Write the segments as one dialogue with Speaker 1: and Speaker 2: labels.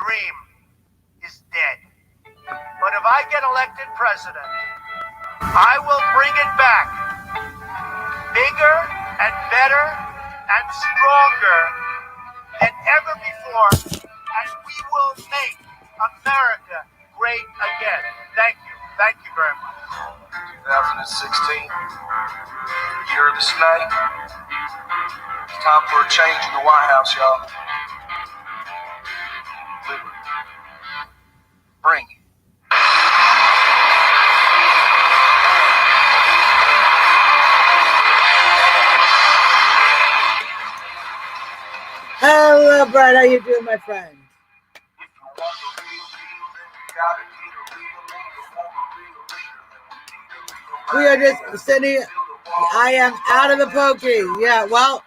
Speaker 1: dream is dead. But if I get elected president, I will bring it back bigger and better and stronger than ever before, and we will make America great again. Thank you. Thank you very much.
Speaker 2: 2016, year of the snake. It's time for a change in the White House, y'all. Liberty. Bring it.
Speaker 3: Hello, Brad. How you doing, my friend? We are just sitting. I am out of the pokey. Yeah, well,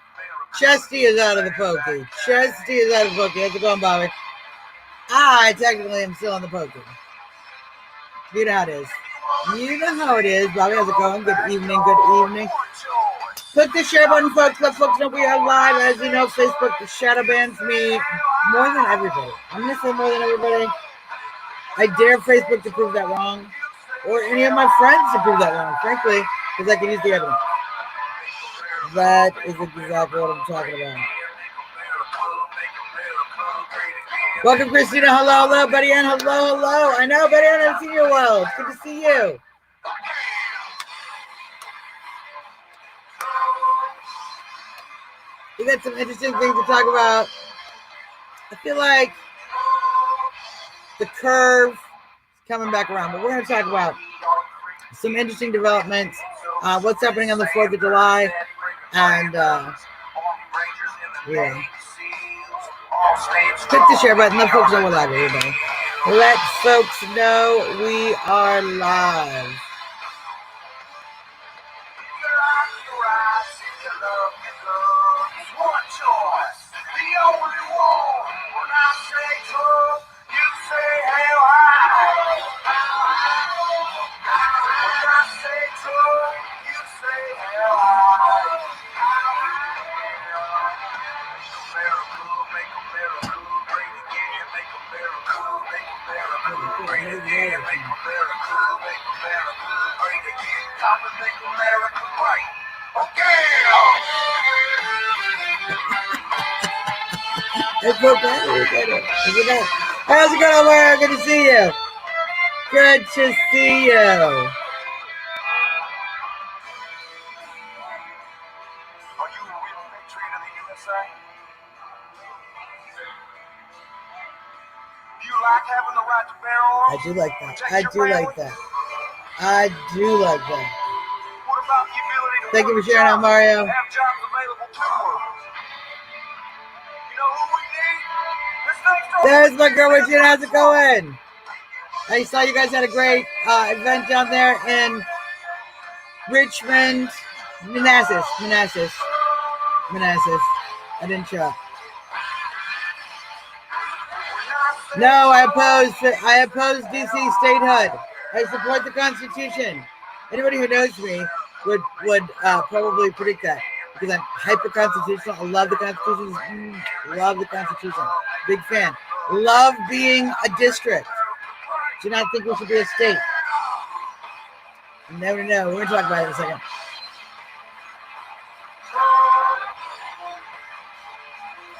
Speaker 3: Chesty is out of the pokey. Chesty is out of the pokey. How's it going, Bobby? I technically am still in the pokey. You know how it is. You know how it is, Bobby. How's it going? Good evening. Good evening. Click the share button, folks. Let folks know we are live. As you know, Facebook shadow bans me more than everybody. I'm going to say more than everybody. I dare Facebook to prove that wrong, or any of my friends to prove that wrong, frankly, because I can use the evidence. That is exactly what I'm talking about. Welcome, Christina. Hello, hello, Betty Ann. Hello, hello. I know, Betty Ann, I haven't seen you in a while. It's good to see you. We got some interesting things to talk about. I feel like the curve is coming back around, but we're going to talk about some interesting developments, what's happening on the 4th of July, and yeah. Click the share button. Let folks know we're live, everybody. Let folks know we are live. It's okay. How's it going, Laura? Good to see you. Good to see you.
Speaker 2: Are you a real patriot of the USA? Do you like having the right to bear arms?
Speaker 3: I do like that. I do like that. I do like that.
Speaker 2: What about the ability to
Speaker 3: Thank you for sharing out, Mario.
Speaker 2: have jobs available to us? You know who we need? This next
Speaker 3: There's my girl, Richard. How's it going? I saw you guys had a great event down there in Richmond, Manassas. I didn't show up. No, I oppose DC statehood. I support the Constitution. Anybody who knows me would probably predict that, because I'm hyper constitutional. I love the Constitution. Love the Constitution. Big fan. Love being a district. Do not think we should be a state. You never know. We're going to talk about it in a second.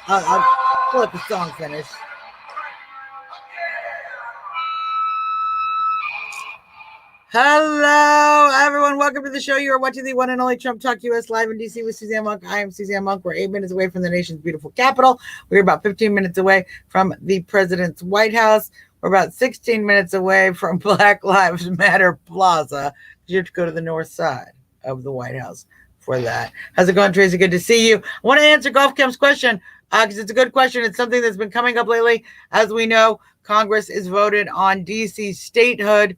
Speaker 3: I'll pull up the song finish. Hello, everyone. Welcome to the show. You are watching the one and only Trump Talk US live in DC with Suzzanne Monk. I am Suzzanne Monk. We're 8 minutes away from the nation's beautiful capital. We're about 15 minutes away from the president's White House. We're about 16 minutes away from Black Lives Matter Plaza. You have to go to the north side of the White House for that. How's it going, Tracy? Good to see you. I want to answer Golf Camp's question because it's a good question. It's something that's been coming up lately. As we know, Congress is voted on DC statehood.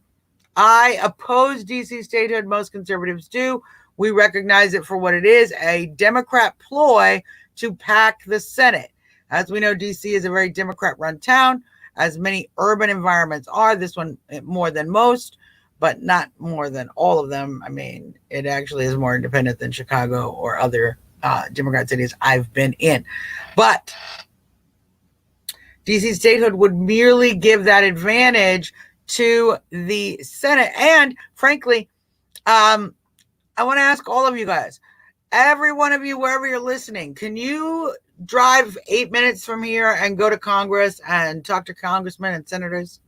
Speaker 3: I oppose DC statehood. Most conservatives do. We recognize it for what it is, a Democrat ploy to pack the Senate. As we know, DC is a very Democrat-run town, as many urban environments are. This one more than most, but not more than all of them. I mean, it actually is more independent than Chicago or other Democrat cities I've been in. But DC statehood would merely give that advantage to the Senate. And frankly, I want to ask all of you guys, every one of you, wherever you're listening, can you drive 8 minutes from here and go to Congress and talk to congressmen and senators?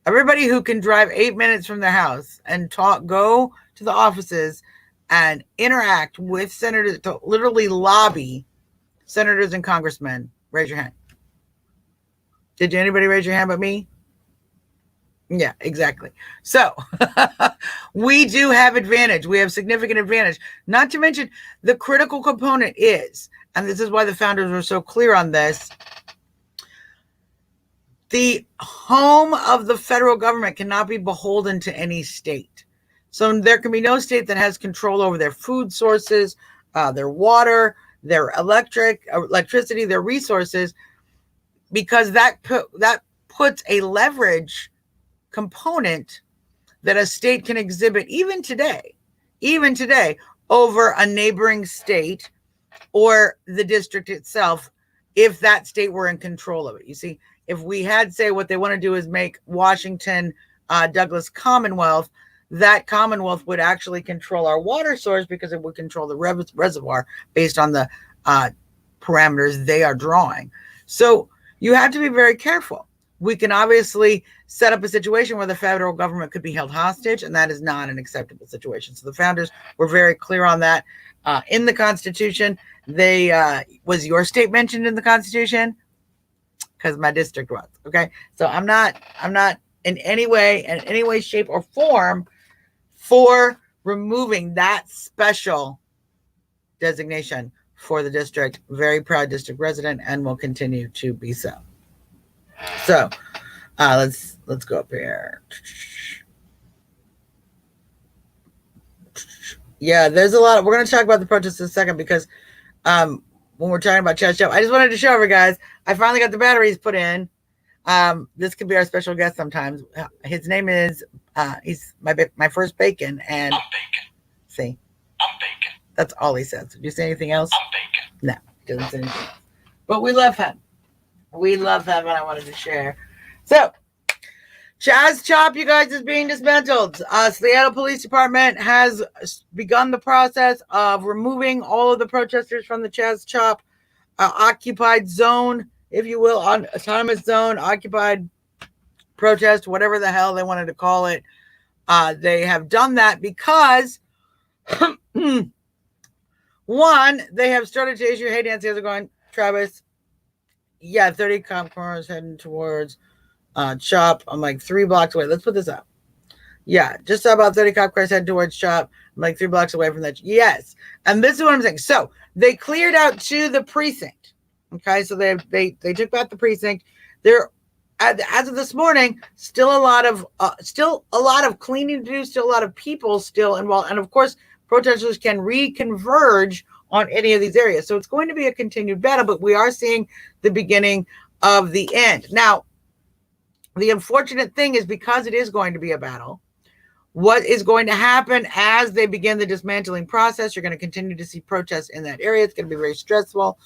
Speaker 3: Everybody who can drive 8 minutes from their house and go to the offices and interact with senators, to literally lobby senators and congressmen, raise your hand. Did anybody raise your hand but me? Yeah, exactly. So we do have advantage. We have significant advantage. Not to mention the critical component is, and this is why the founders were so clear on this, the home of the federal government cannot be beholden to any state. So there can be no state that has control over their food sources, their water, their electricity, their resources, because that puts a leverage component that a state can exhibit even today, over a neighboring state or the district itself, if that state were in control of it. You see, if we had, say, what they want to do is make Washington Douglas Commonwealth, that Commonwealth would actually control our water source because it would control the reservoir based on the parameters they are drawing. So you have to be very careful. We can obviously set up a situation where the federal government could be held hostage, and that is not an acceptable situation. So the founders were very clear on that. In the Constitution, was your state mentioned in the Constitution? Because my district was. Okay, so I'm not in any way, shape, or form for removing that special designation for the district. Very proud district resident, and will continue to be so. So let's go up here. Yeah, there's a lot. We're going to talk about the protests in a second, because when we're talking about CHAZ, I just wanted to show you guys, I finally got the batteries put in. This could be our special guest sometimes. His name is he's my first bacon, and
Speaker 4: I'm bacon.
Speaker 3: See,
Speaker 4: I'm bacon.
Speaker 3: That's all he says. Did you say anything else?
Speaker 4: I'm bacon.
Speaker 3: No, he doesn't say anything else. But we love him. We love him, and I wanted to share. So, CHAZ CHOP, you guys, is being dismantled. Seattle Police Department has begun the process of removing all of the protesters from the CHAZ CHOP occupied zone, if you will, on autonomous zone, occupied protest, whatever the hell they wanted to call it. They have done that because, one, they have started to issue, hey, Nancy, how's it going? Travis, yeah, 30 cop cars heading towards CHOP. I'm like 3 blocks away. Let's put this up. Yeah, just about 30 cop cars heading towards CHOP. I'm like 3 blocks away from that. Yes. And this is what I'm saying. So they cleared out to the precinct. Okay, so they took back the precinct. There, as of this morning, still a lot of cleaning to do, still a lot of people still involved. And of course, protesters can reconverge on any of these areas. So it's going to be a continued battle, but we are seeing the beginning of the end. Now, the unfortunate thing is, because it is going to be a battle, what is going to happen as they begin the dismantling process, you're going to continue to see protests in that area. It's going to be very stressful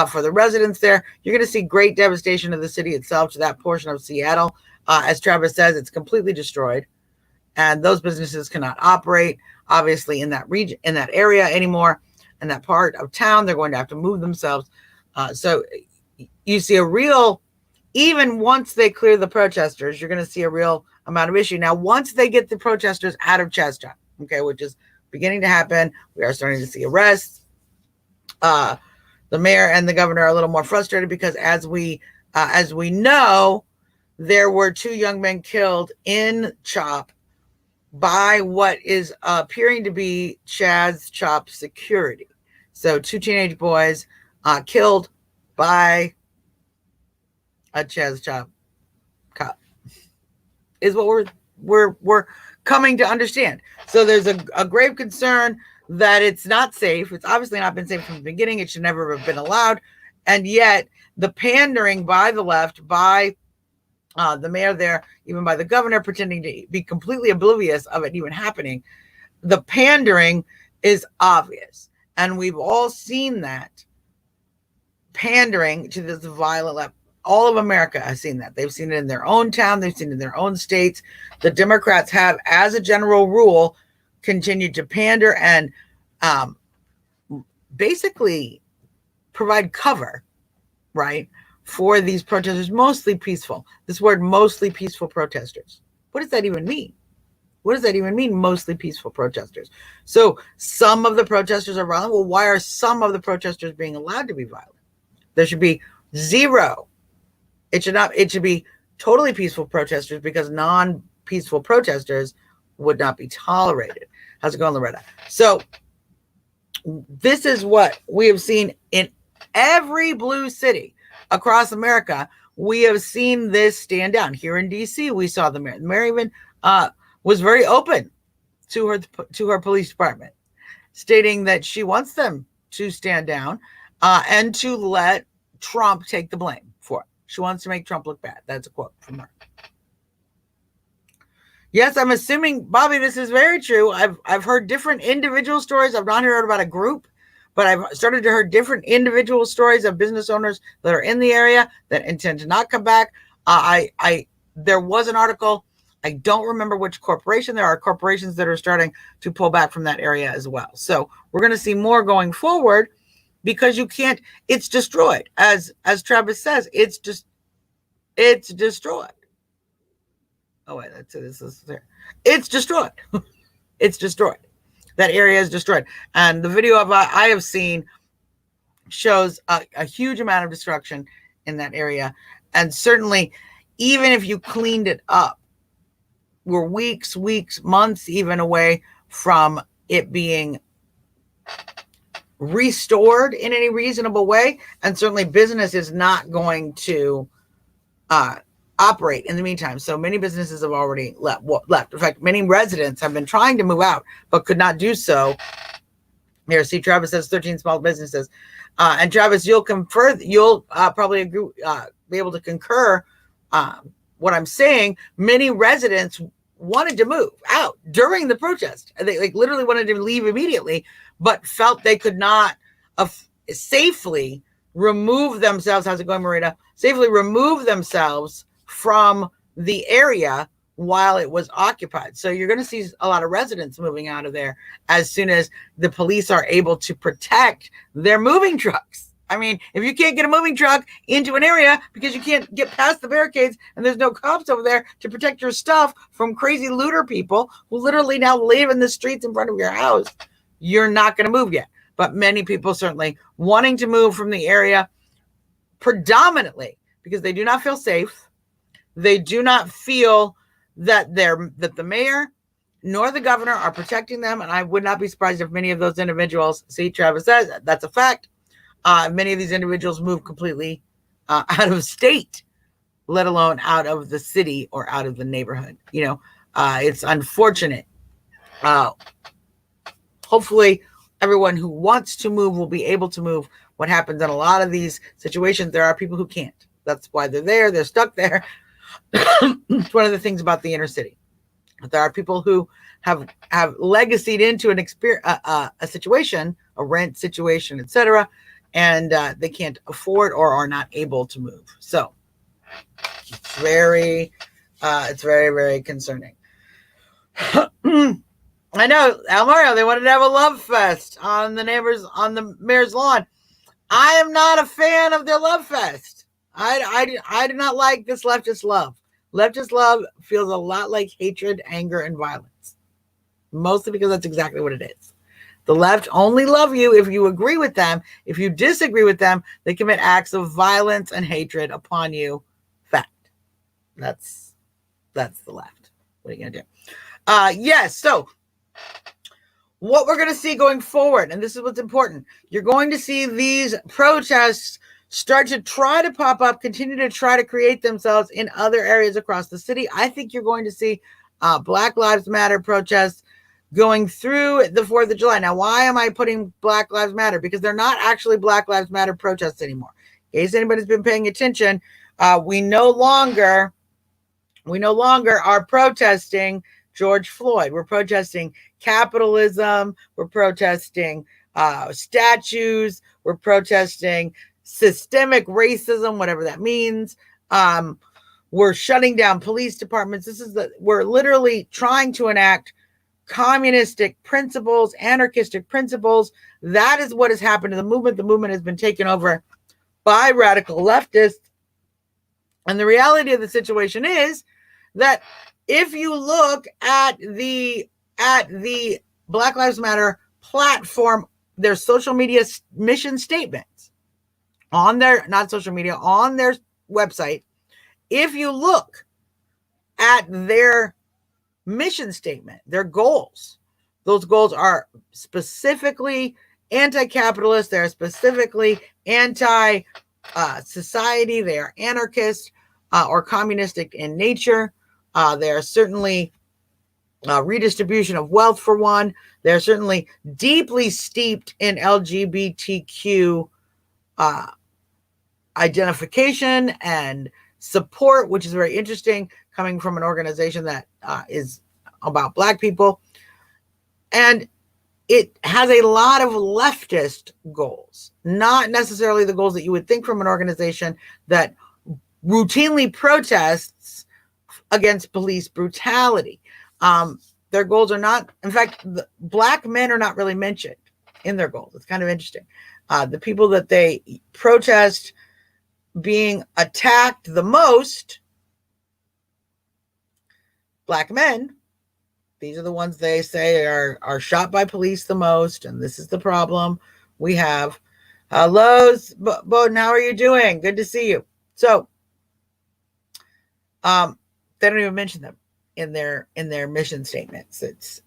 Speaker 3: for the residents there. You're going to see great devastation of the city itself, to that portion of Seattle. As Travis says, it's completely destroyed, and those businesses cannot operate, obviously, in that region, in that area anymore. In that part of town, they're going to have to move themselves. So you see a real, even once they clear the protesters, you're going to see a real amount of issue. Now, once they get the protesters out of CHAZ, okay, which is beginning to happen, we are starting to see arrests. The mayor and the governor are a little more frustrated because, as we know, there were 2 young men killed in CHOP by what is appearing to be CHAZ CHOP security. So 2 teenage boys killed by a CHAZ CHOP cop is what we're coming to understand. So there's a grave concern that it's not safe. It's obviously not been safe from the beginning. It should never have been allowed. And yet the pandering by the left, by the mayor there, even by the governor, pretending to be completely oblivious of it even happening. The pandering is obvious. And we've all seen that pandering to this violent left. all of America has seen that. They've seen it in their own town. They've seen it in their own states. The Democrats have, as a general rule, continued to pander and basically provide cover, right, for these protesters, mostly peaceful. This word, mostly peaceful protesters. What does that even mean? What does that even mean, mostly peaceful protesters? So some of the protesters are violent. Well, why are some of the protesters being allowed to be violent? There should be zero. It should be totally peaceful protesters, because non-peaceful protesters would not be tolerated. How's it going, Loretta? So this is what we have seen in every blue city across America. We have seen this stand down. Here in DC, we saw the mayor. The mayor even was very open to her police department, stating that she wants them to stand down and to let Trump take the blame for it. She wants to make Trump look bad. That's a quote from her. Yes, I'm assuming, Bobby, this is very true. I've heard different individual stories. I've not heard about a group, but I've started to hear different individual stories of business owners that are in the area that intend to not come back. There was an article. I don't remember which corporation. There are corporations that are starting to pull back from that area as well. So we're going to see more going forward, because you can't. It's destroyed, as Travis says. It's destroyed. Oh wait, this is there. It's destroyed. It's destroyed. That area is destroyed, and the video I have seen shows a huge amount of destruction in that area. And certainly, even if you cleaned it up, we're weeks, months even away from it being restored in any reasonable way. And certainly business is not going to operate in the meantime. So many businesses have already left. In fact, many residents have been trying to move out, but could not do so. Here, see, Travis says 13 small businesses. And Travis, you'll probably agree, be able to concur what I'm saying. Many residents wanted to move out during the protest. They literally wanted to leave immediately, but felt they could not safely remove themselves. How's it going, Marita? Safely remove themselves from the area while it was occupied. So you're going to see a lot of residents moving out of there as soon as the police are able to protect their moving trucks. I mean, if you can't get a moving truck into an area because you can't get past the barricades and there's no cops over there to protect your stuff from crazy looter people who literally now live in the streets in front of your house, you're not going to move yet. But many people certainly wanting to move from the area, predominantly because they do not feel safe. They do not feel that the mayor nor the governor are protecting them. And I would not be surprised if many of those individuals, see, Travis says that's a fact. Many of these individuals move completely out of state, let alone out of the city or out of the neighborhood. It's unfortunate. Hopefully everyone who wants to move will be able to move. What happens in a lot of these situations, there are people who can't. That's why they're there. They're stuck there. It's one of the things about the inner city. There are people who have legacied into an experience, a situation, a rent situation, etc., and they can't afford or are not able to move. So it's very, very concerning. I know, Almario, they wanted to have a love fest on the mayor's lawn. I am not a fan of their love fest. I do not like this leftist love. Leftist love feels a lot like hatred, anger, and violence. Mostly because that's exactly what it is. The left only love you if you agree with them. If you disagree with them, they commit acts of violence and hatred upon you. Fact. That's the left. What are you going to do? Yes, so what we're going to see going forward, and this is what's important, you're going to see these protests start to try to pop up, continue to try to create themselves in other areas across the city. I think you're going to see Black Lives Matter protests going through the 4th of July. Now, why am I putting Black Lives Matter? Because they're not actually Black Lives Matter protests anymore. In case anybody's been paying attention, we no longer are protesting George Floyd. We're protesting capitalism. We're protesting statues. We're protesting systemic racism, whatever that means. We're shutting down police departments. We're literally trying to enact communistic principles, anarchistic principles. That is what has happened to the movement. The movement has been taken over by radical leftists. And the reality of the situation is that if you look at the Black Lives Matter platform, their social media mission statements on their, not social media, on their website, if you look at their mission statement, their goals, those goals are specifically anti-capitalist, they're specifically anti-society, they are anarchist or communistic in nature. They are certainly redistribution of wealth for one. They're certainly deeply steeped in LGBTQ identification and support, which is very interesting, coming from an organization that is about Black people. And it has a lot of leftist goals, not necessarily the goals that you would think from an organization that routinely protests against police brutality. Their goals are not, in fact, the Black men are not really mentioned in their goals. It's kind of interesting. The people that they protest being attacked the most, Black men, these are the ones they say are shot by police the most, and this is the problem we have. Hello, Bowden, how are you doing? Good to see you. So, they don't even mention them in their mission statements. It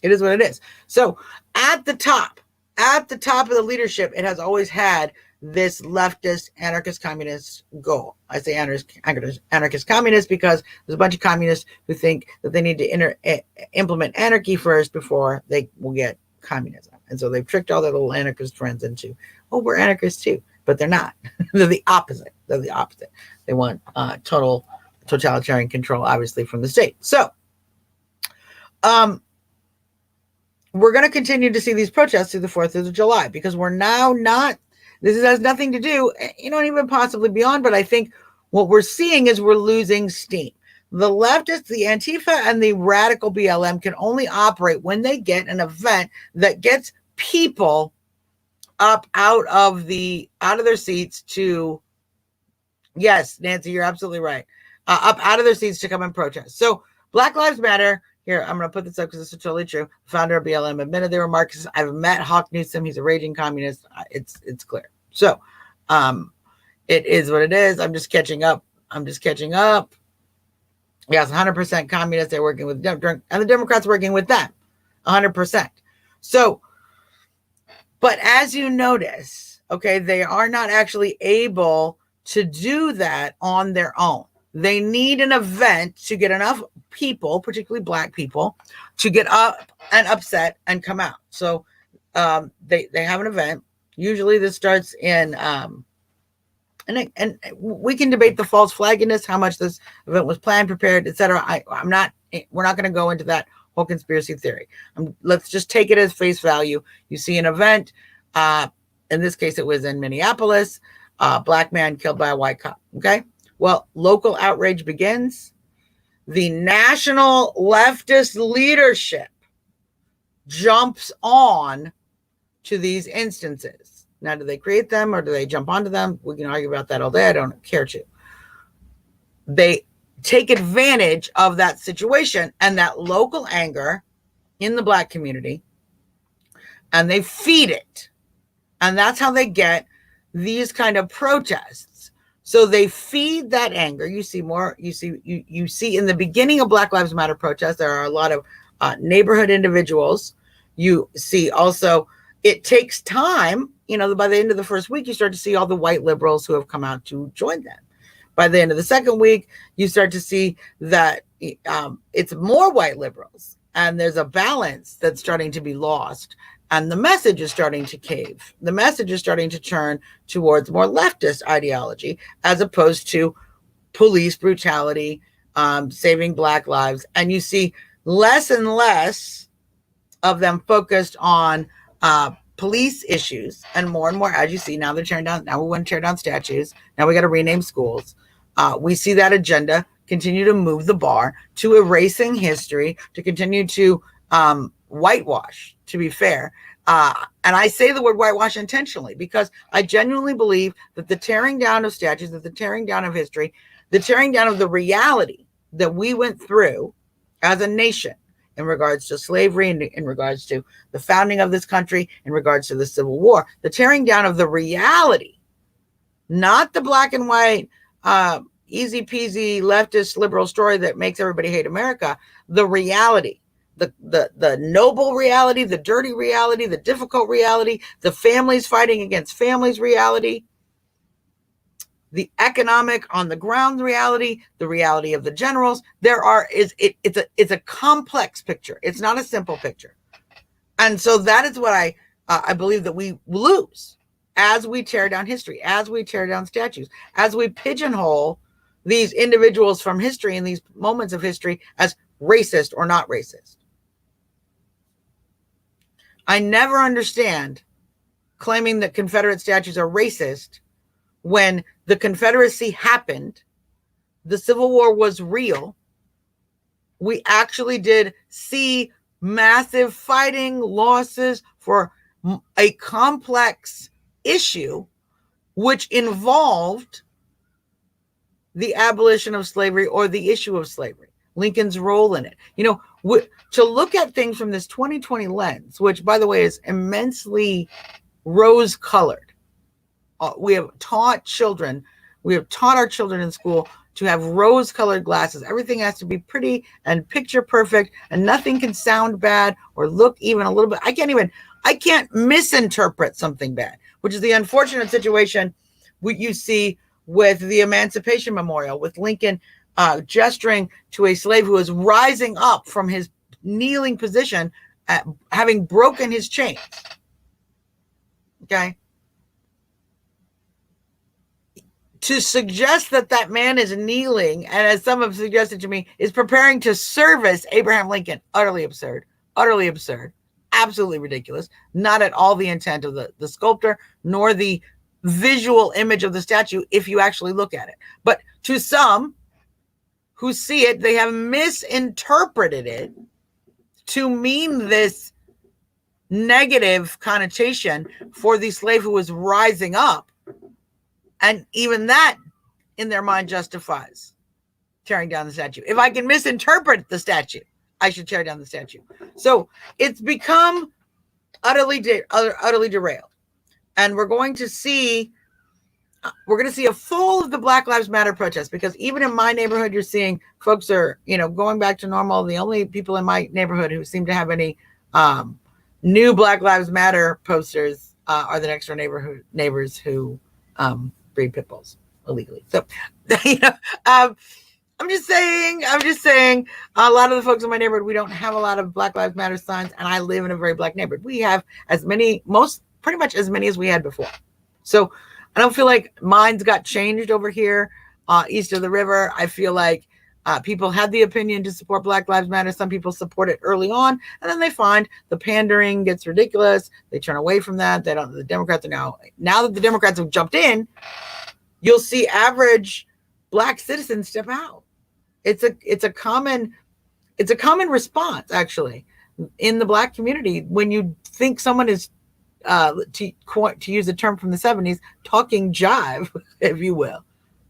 Speaker 3: is what it is. So, at the top of the leadership, it has always had this leftist anarchist communist goal. I say anarchist communist because there's a bunch of communists who think that they need to implement anarchy first before they will get communism. And so they've tricked all their little anarchist friends into, oh, we're anarchists too. But they're not. They're the opposite. They want total totalitarian control, obviously, from the state. So we're going to continue to see these protests through the 4th of July because we're now not, this has nothing to do, even possibly beyond, but I think what we're seeing is we're losing steam. The leftists, the Antifa, and the radical BLM can only operate when they get an event that gets people up out of their seats to, yes, Nancy, you're absolutely right, up out of their seats to come and protest. So Black Lives Matter, here, I'm going to put this up because this is totally true. The founder of BLM admitted they were Marxists. I've met Hawk Newsom. He's a raging communist. It's clear. So it is what it is. I'm just catching up. Yes, 100% communists. They're working with Democrats, and the Democrats working with them 100%. So, but as you notice, okay, they are not actually able to do that on their own. They need an event to get enough people, particularly Black people, to get up and upset and come out. So they have an event. Usually this starts in, and we can debate the false flaginess, how much this event was planned, prepared, etc. We're not going to go into that whole conspiracy theory. Let's just take it as face value. You see an event. In this case, it was in Minneapolis. Black man killed by a white cop. Okay. Well, local outrage begins. The national leftist leadership jumps on to these instances. Now, do they create them or do they jump onto them? We can argue about that all day. I don't care to. They take advantage of that situation and that local anger in the Black community, and they feed it. And that's how they get these kind of protests. So they feed that anger. You see in the beginning of Black Lives Matter protests, there are a lot of neighborhood individuals. You see also, it takes time. By the end of the first week, you start to see all the white liberals who have come out to join them. By the end of the second week, you start to see that it's more white liberals, and there's a balance that's starting to be lost. And the message is starting to cave. The message is starting to turn towards more leftist ideology as opposed to police brutality, saving Black lives. And you see less and less of them focused on police issues, and more, as you see, now they're tearing down, now we want to tear down statues. Now we got to rename schools. We see that agenda continue to move the bar to erasing history, to continue to whitewash, to be fair. And I say the word whitewash intentionally because I genuinely believe that the tearing down of statues, that the tearing down of history, the tearing down of the reality that we went through as a nation in regards to slavery, in regards to the founding of this country, in regards to the Civil War, the tearing down of the reality, not the black and white, easy peasy leftist liberal story that makes everybody hate America, the reality. The noble reality, the dirty reality, the difficult reality, the families fighting against families reality, the economic on the ground reality, the reality of the generals. It's a complex picture. It's not a simple picture. And so that is what I believe that we lose as we tear down history, as we tear down statues, as we pigeonhole these individuals from history and these moments of history as racist or not racist. I never understand claiming that Confederate statues are racist when the Confederacy happened, the Civil War was real. We actually did see massive fighting, losses for a complex issue, which involved the abolition of slavery or the issue of slavery, Lincoln's role in it. To look at things from this 2020 lens, which, by the way, is immensely rose-colored. We have taught our children in school to have rose-colored glasses. Everything has to be pretty and picture perfect, and nothing can sound bad or look even a little bit. I can't misinterpret something bad, which is the unfortunate situation you see with the Emancipation Memorial, with Lincoln gesturing to a slave who is rising up from his kneeling position, having broken his chains. Okay. To suggest that man is kneeling, and as some have suggested to me, is preparing to service Abraham Lincoln, utterly absurd, absolutely ridiculous. Not at all the intent of the sculptor, nor the visual image of the statue, if you actually look at it. But to some who see it, they have misinterpreted it to mean this negative connotation for the slave who was rising up. And even that, in their mind, justifies tearing down the statue. If I can misinterpret the statue, I should tear down the statue. So it's become utterly derailed. And we're going to see a fall of the Black Lives Matter protest, because even in my neighborhood, you're seeing folks are, going back to normal. The only people in my neighborhood who seem to have any new Black Lives Matter posters are the next door neighbors who breed pit bulls illegally. So, I'm just saying, a lot of the folks in my neighborhood, we don't have a lot of Black Lives Matter signs, and I live in a very black neighborhood. We have pretty much as many as we had before. So I don't feel like minds got changed over here east of the river. I feel like people had the opinion to support Black Lives Matter. Some people support it early on, and then they find the pandering gets ridiculous. They turn away from that. The Democrats are now that the Democrats have jumped in, you'll see average Black citizens step out. It's a common response, actually, in the Black community when you think someone is to use a term from the 70s, talking jive, if you will,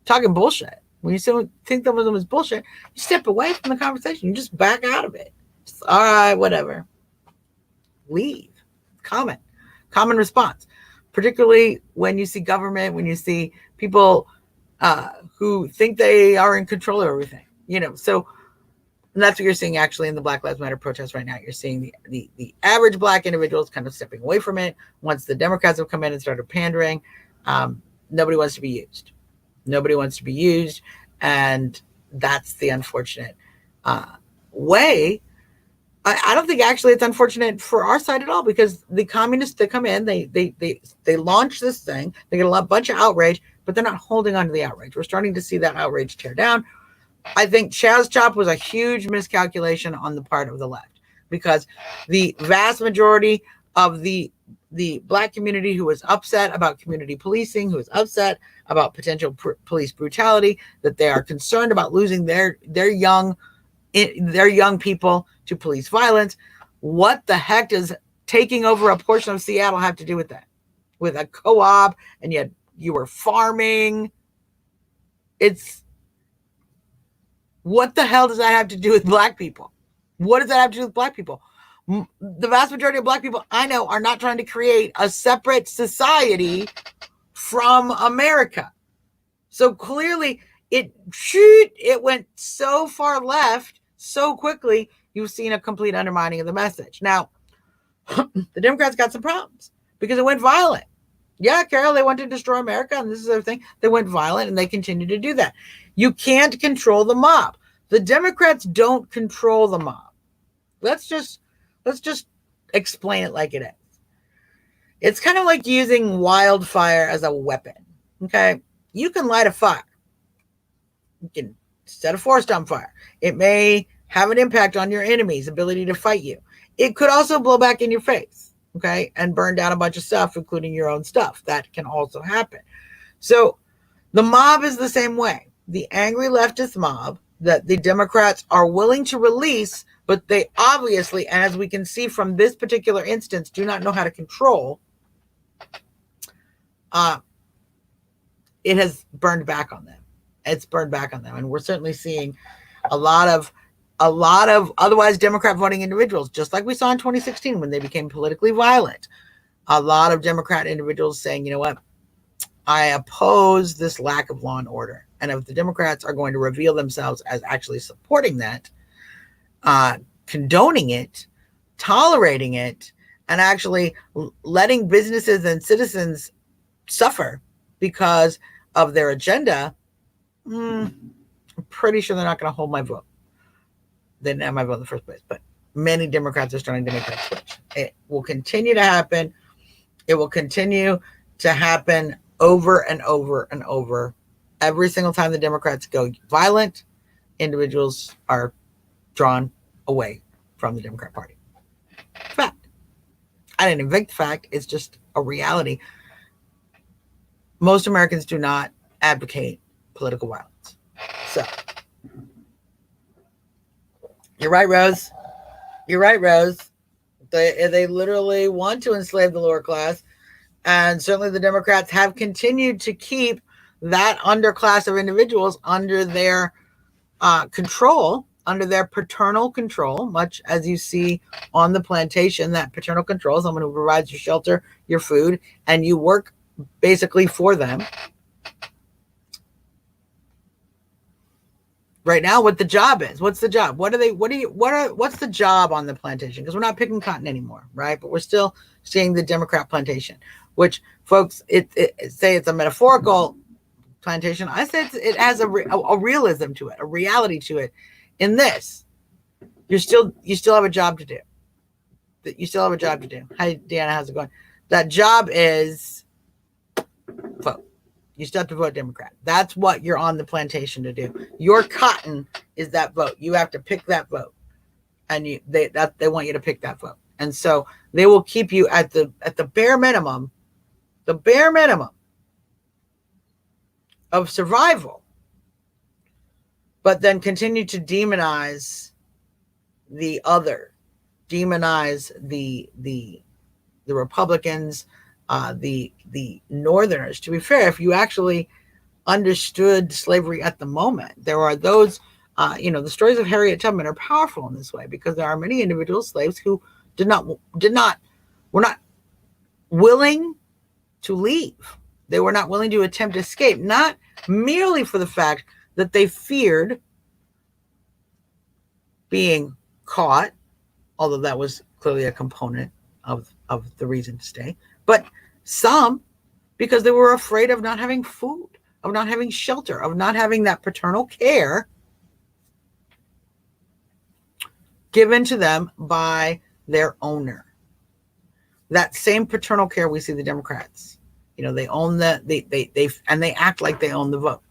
Speaker 3: talking bullshit. When you think someone is bullshit, you step away from the conversation. You just back out of it. Just, all right, whatever. Leave. Common response, particularly when you see government, when you see people who think they are in control of everything. So and that's what you're seeing actually in the Black Lives Matter protests right now. You're seeing the average Black individuals kind of stepping away from it. Once the Democrats have come in and started pandering, nobody wants to be used. Nobody wants to be used. And that's the unfortunate way. I don't think actually it's unfortunate for our side at all, because the communists that come in, they launch this thing, they get a bunch of outrage, but they're not holding on to the outrage. We're starting to see that outrage tear down. I think CHAZ chop was a huge miscalculation on the part of the left, because the vast majority of the the Black community who was upset about community policing, who was upset about potential police brutality, that they are concerned about losing their young people to police violence. What the heck does taking over a portion of Seattle have to do with that? With a co-op, and yet you were farming. What the hell does that have to do with Black people? What does that have to do with Black people? The vast majority of Black people I know are not trying to create a separate society from America. So clearly it went so far left so quickly, you've seen a complete undermining of the message. Now, the Democrats got some problems because it went violent. Yeah, Carol, they want to destroy America, and this is everything. They went violent, and they continue to do that. You can't control the mob. The Democrats don't control the mob. Let's just explain it like it is. It's kind of like using wildfire as a weapon. Okay, you can light a fire. You can set a forest on fire. It may have an impact on your enemy's ability to fight you. It could also blow back in your face, okay, and burn down a bunch of stuff, including your own stuff. That can also happen. So the mob is the same way. The angry leftist mob that the Democrats are willing to release, but they obviously, as we can see from this particular instance, do not know how to control. It has burned back on them. It's burned back on them. And we're certainly seeing a lot of otherwise Democrat voting individuals, just like we saw in 2016 when they became politically violent. A lot of Democrat individuals saying, you know what, I oppose this lack of law and order. And if the Democrats are going to reveal themselves as actually supporting that, condoning it, tolerating it, and actually letting businesses and citizens suffer because of their agenda, I'm pretty sure they're not going to hold my vote. They didn't have my vote in the first place, but many Democrats are starting to make that switch. It will continue to happen. It will continue to happen over and over and over. Every single time the Democrats go violent, individuals are drawn away from the Democrat Party. Fact. I didn't invent the fact. It's just a reality. Most Americans do not advocate political violence. So, you're right, Rose. You're right, Rose. They literally want to enslave the lower class. And certainly the Democrats have continued to keep that underclass of individuals under their control, under their paternal control, much as you see on the plantation, that paternal control, someone who provides your shelter, your food, and you work basically for them. Right now, what the job is. What's the job? What's the job on the plantation? Because we're not picking cotton anymore, right? But we're still seeing the Democrat plantation, which, folks, it say it's a metaphorical plantation. I say it has a realism to it, a reality to it. In this, you still have a job to do. You still have a job to do. Hi, Deanna, how's it going? That job is vote. You still have to vote Democrat. That's what you're on the plantation to do. Your cotton is that vote. You have to pick that vote, and they want you to pick that vote. And so they will keep you at the bare minimum, of survival, but then continue to demonize the other, demonize the Republicans, the Northerners. To be fair, if you actually understood slavery at the moment, there are those, the stories of Harriet Tubman are powerful in this way, because there are many individual slaves who were not willing to leave. They were not willing to attempt to escape, not merely for the fact that they feared being caught, although that was clearly a component of the reason to stay, but some because they were afraid of not having food, of not having shelter, of not having that paternal care given to them by their owner. That same paternal care we see the Democrats. They own they act like they own the vote,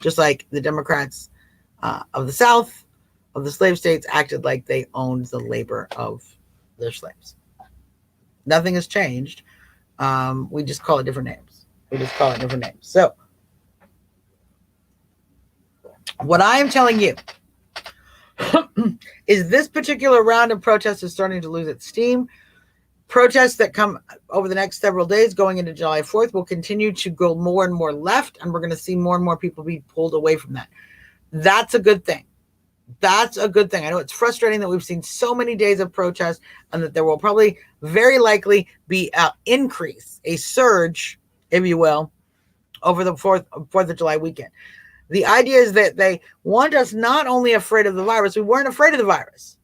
Speaker 3: just like the Democrats of the South, of the slave states, acted like they owned the labor of their slaves. Nothing has changed. We just call it different names. So what I am telling you is this particular round of protests is starting to lose its steam. Protests that come over the next several days going into July 4th will continue to go more and more left, and we're going to see more and more people be pulled away from that. That's a good thing. That's a good thing. I know it's frustrating that we've seen so many days of protest and that there will probably very likely be an increase, a surge, if you will, over the 4th of July weekend. The idea is that they want us not only afraid of the virus, we weren't afraid of the virus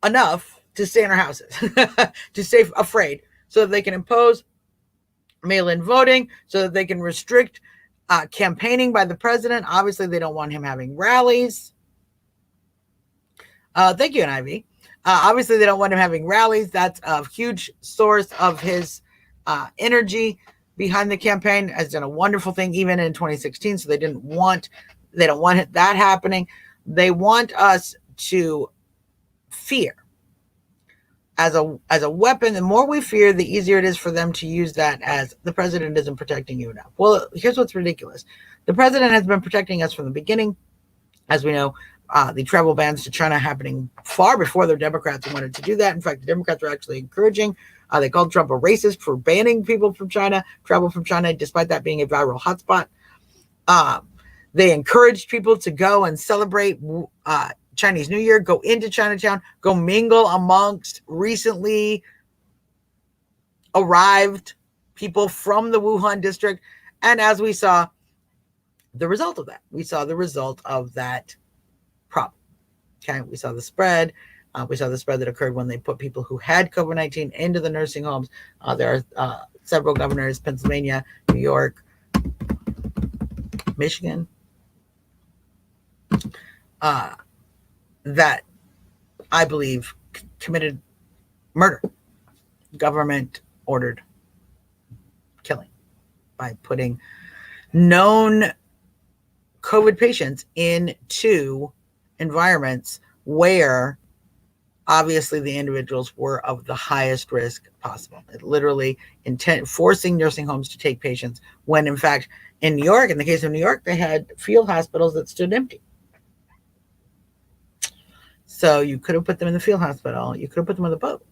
Speaker 3: enough to stay in our houses, to stay afraid, so that they can impose mail-in voting, so that they can restrict campaigning by the president. Obviously, they don't want him having rallies. Thank you, NIV. Obviously, they don't want him having rallies. That's a huge source of his energy behind the campaign. Has done a wonderful thing even in 2016. So they don't want that happening. They want us to fear as a weapon. The more we fear, the easier it is for them to use that as the president isn't protecting you enough. Well, here's what's ridiculous. The president has been protecting us from the beginning. As we know, the travel bans to China happening far before the Democrats wanted to do that. In fact, the Democrats were actually encouraging. They called Trump a racist for banning people from China, travel from China, despite that being a viral hotspot. They encouraged people to go and celebrate Chinese New Year, go into Chinatown, go mingle amongst recently arrived people from the Wuhan district. And as we saw the result of that, problem. Okay, we saw the spread. We saw the spread that occurred when they put people who had COVID-19 into the nursing homes. There are several governors, Pennsylvania, New York, Michigan, that I believe committed murder, government-ordered killing by putting known COVID patients into environments where obviously the individuals were of the highest risk possible. It literally forcing nursing homes to take patients when, in fact, in New York, in the case of New York, they had field hospitals that stood empty. So you could have put them in the field hospital. You could have put them on the boat.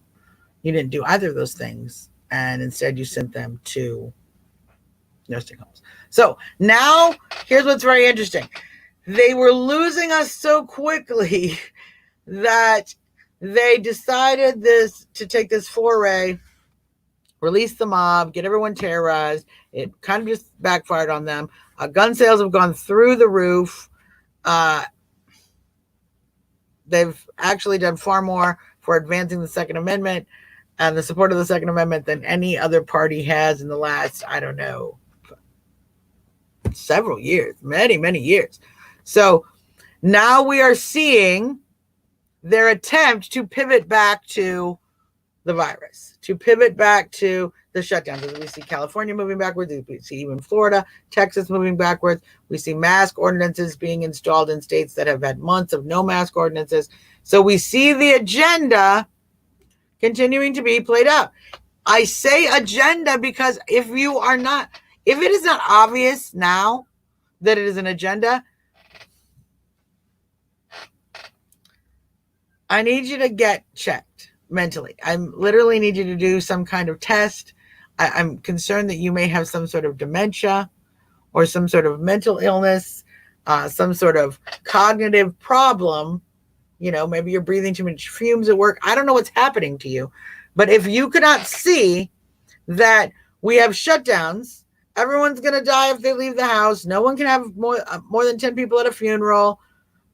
Speaker 3: You didn't do either of those things. And instead you sent them to nursing homes. So now here's what's very interesting. They were losing us so quickly that they decided to take this foray, release the mob, get everyone terrorized. It kind of just backfired on them. Gun sales have gone through the roof. They've actually done far more for advancing the Second Amendment and the support of the Second Amendment than any other party has in the last, I don't know, several years, many, many years. So now we are seeing their attempt to pivot back to the virus, to pivot back to the shutdowns. As we see California moving backwards, we see even Florida, Texas moving backwards. We see mask ordinances being installed in states that have had months of no mask ordinances. So we see the agenda continuing to be played out. I say agenda because if it is not obvious now that it is an agenda, I need you to get checked mentally. I literally need you to do some kind of test. I'm concerned that you may have some sort of dementia or some sort of mental illness, some sort of cognitive problem. You know, maybe you're breathing too much fumes at work. I don't know what's happening to you. But if you cannot see that we have shutdowns, everyone's going to die if they leave the house. No one can have more than 10 people at a funeral.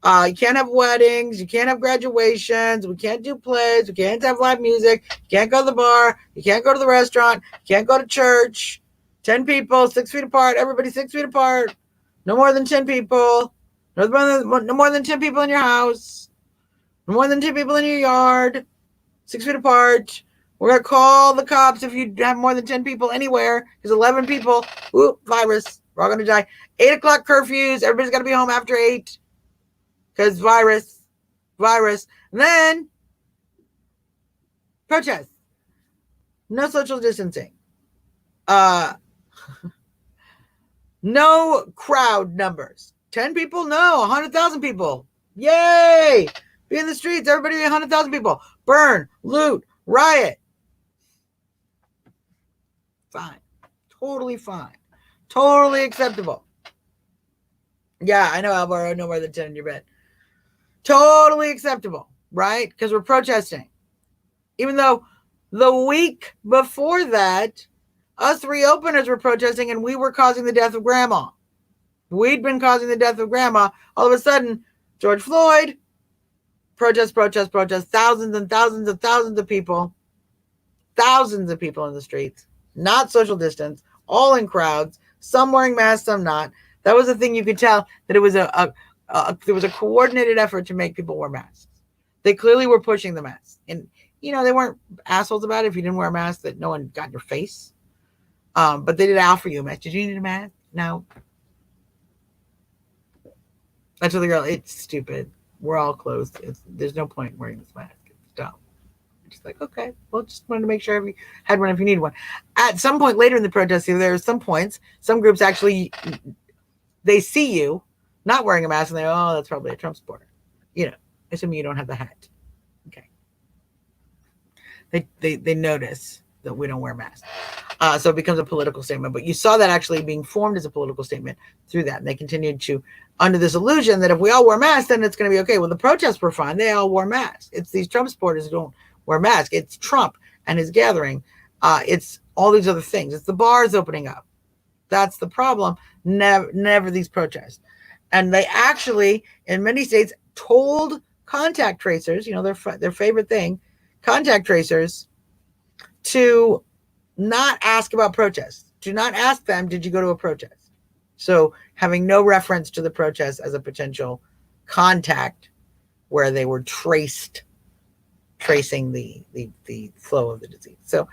Speaker 3: You can't have weddings. You can't have graduations. We can't do plays. We can't have live music. You can't go to the bar. You can't go to the restaurant. You can't go to church. 10 people, 6 feet apart. Everybody 6 feet apart. No more than 10 people. No more than 10 people in your house. No more than 10 people in your yard. 6 feet apart. We're going to call the cops if you have more than 10 people anywhere. There's 11 people. Ooh, virus. We're all going to die. 8 o'clock curfews. Everybody's got to be home after 8. Because virus. And then Protests. No social distancing. No crowd numbers. 10 people? No. 100,000 people. Yay! Be in the streets. Everybody, 100,000 people. Burn, loot, riot. Fine. Totally fine. Totally acceptable. Yeah, I know, Alvaro. No more than 10 in your bed. Totally acceptable, right? Because we're protesting. Even though the week before that, us reopeners were protesting and we were causing the death of grandma. We'd been causing the death of grandma. All of a sudden, George Floyd, protest, thousands and thousands and thousands of people in the streets, not social distance, all in crowds, some wearing masks, some not. That was the thing you could tell, that it was there was a coordinated effort to make people wear masks. They clearly were pushing the masks. And, they weren't assholes about it if you didn't wear a mask, that no one got in your face. But they did offer you a mask. Did you need a mask? No. I told the girl, it's stupid. We're all closed. There's no point in wearing this mask. It's dumb. She's like, okay, well, just wanted to make sure you had one if you need one. At some point later in the protest, there are some points, some groups actually, they see you not wearing a mask and they go, oh, that's probably a Trump supporter. Assuming you don't have the hat. Okay. They notice that we don't wear masks. So it becomes a political statement. But you saw that actually being formed as a political statement through that. And they continued to, under this illusion that if we all wear masks, then it's going to be okay. Well, the protests were fine. They all wore masks. It's these Trump supporters who don't wear masks. It's Trump and his gathering. It's all these other things. It's the bars opening up. That's the problem. Never these protests. And they actually, in many states, told contact tracers, their favorite thing, contact tracers, to not ask about protests. Do not ask them, did you go to a protest? So having no reference to the protest as a potential contact where they were tracing the flow of the disease. So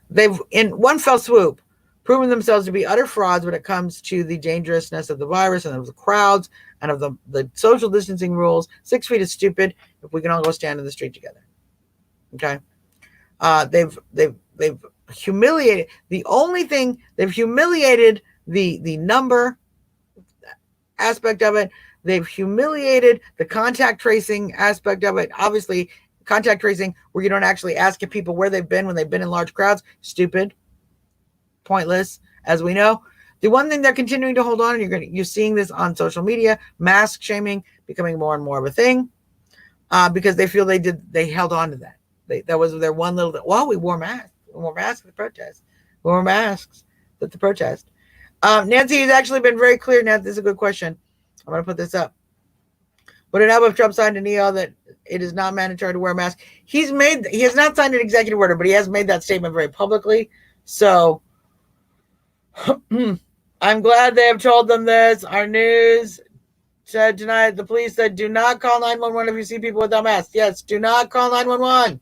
Speaker 3: they've, in one fell swoop, proven themselves to be utter frauds when it comes to the dangerousness of the virus and of the crowds and of the social distancing rules. 6 feet is stupid if we can all go stand in the street together. Okay. They've humiliated. The only thing they've humiliated the number aspect of it. They've humiliated the contact tracing aspect of it. Obviously, contact tracing where you don't actually ask people where they've been when they've been in large crowds. Stupid, pointless, as we know. The one thing they're continuing to hold on, and you're seeing this on social media, mask shaming becoming more and more of a thing, because they feel they held on to that. That was their one little. Well, we wore masks. We wore masks at the protest. We wore masks at the protest. Nancy has actually been very clear. Now, this is a good question. I'm going to put this up. Would it help if Trump signed an EO that it is not mandatory to wear a mask? He has not signed an executive order, but he has made that statement very publicly. So I'm glad they have told them this. Our news said tonight, the police said, do not call 911 if you see people without masks. Yes, do not call 911.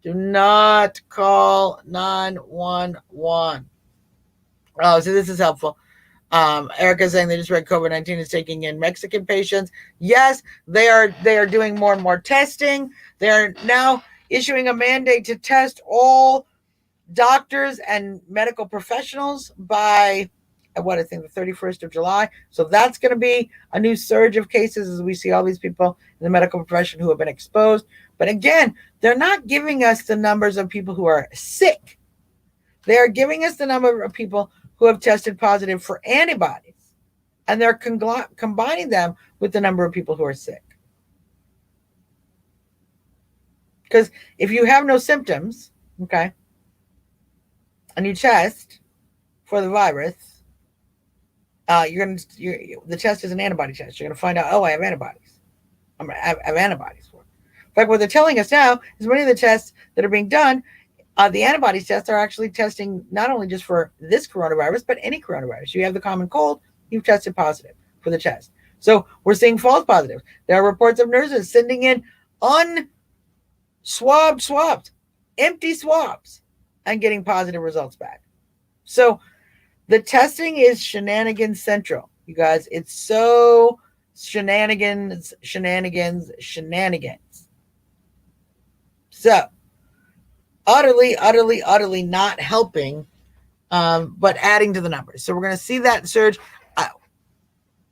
Speaker 3: Do not call 911. Oh, so this is helpful. Erica's saying they just read COVID-19 is taking in Mexican patients. Yes, they are doing more and more testing. They are now issuing a mandate to test all doctors and medical professionals by the 31st of July. So that's going to be a new surge of cases as we see all these people in the medical profession who have been exposed. But again, they're not giving us the numbers of people who are sick. They are giving us the number of people who have tested positive for antibodies, and they're combining them with the number of people who are sick. Because if you have no symptoms, okay, and you test for the virus, the test is an antibody test. You're going to find out, I have antibodies. I have antibodies for it. In fact, what they're telling us now is many of the tests that are being done, the antibodies tests are actually testing not only just for this coronavirus, but any coronavirus. You have the common cold, you've tested positive for the test. So we're seeing false positives. There are reports of nurses sending in swabs, empty swabs, and getting positive results back. So the testing is shenanigans central, you guys. It's so shenanigans. So utterly not helping, but adding to the numbers. So we're going to see that surge.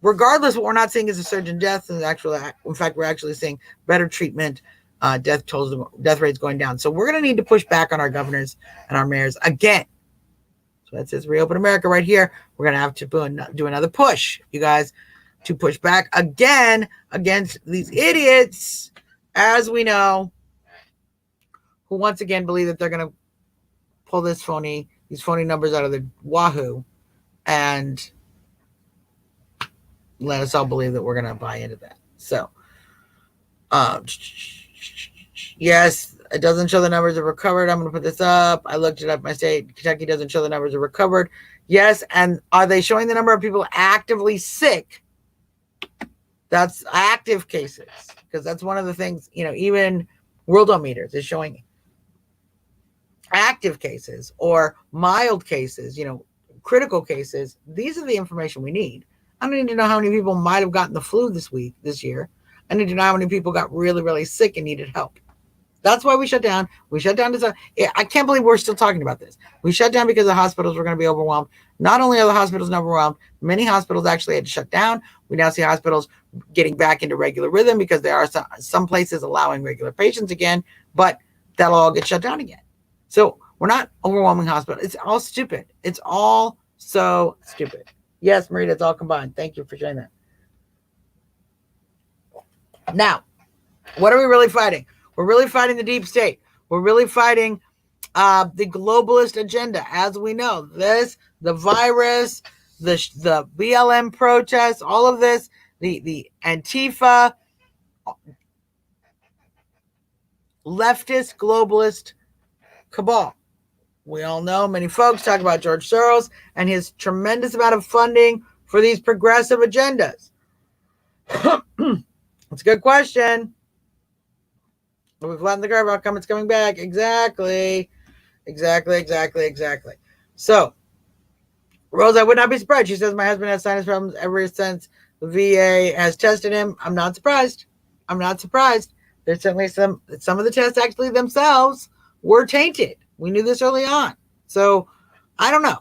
Speaker 3: Regardless, what we're not seeing is a surge in deaths. And actually, in fact, we're actually seeing better treatment, death rates going down. So we're going to need to push back on our governors and our mayors again. So that says Reopen America right here. We're going to have to do another push, you guys, to push back again against these idiots, as we know, who once again believe that they're going to pull these phony numbers out of the wahoo and let us all believe that we're going to buy into that. So, yes, it doesn't show the numbers are recovered. I'm going to put this up. I looked it up. My state, Kentucky, doesn't show the numbers are recovered. Yes, and are they showing the number of people actively sick? That's active cases, because that's one of the things, even Worldometers is showing active cases or mild cases, critical cases. These are the information we need. I need to know how many people might have gotten the flu this year. I need to know how many people got really, really sick and needed help. That's why we shut down. We shut down. I can't believe we're still talking about this. We shut down because the hospitals were going to be overwhelmed. Not only are the hospitals overwhelmed, many hospitals actually had to shut down. We now see hospitals getting back into regular rhythm because there are some places allowing regular patients again, but that'll all get shut down again. So we're not overwhelming hospitals. It's all stupid. It's all so stupid. Yes, Marie, it's all combined. Thank you for sharing that. Now, what are we really fighting? We're really fighting the deep state. We're really fighting the globalist agenda. As we know, the virus, the BLM protests, all of this, the Antifa, leftist, globalist cabal. We all know, many folks talk about George Soros and his tremendous amount of funding for these progressive agendas. It's a good question. We flattened the curve. How come it's coming back? Exactly. So, Rose, I would not be surprised. She says, my husband has sinus problems ever since the VA has tested him. I'm not surprised. There's certainly some of the tests actually themselves were tainted. We knew this early on. So, I don't know.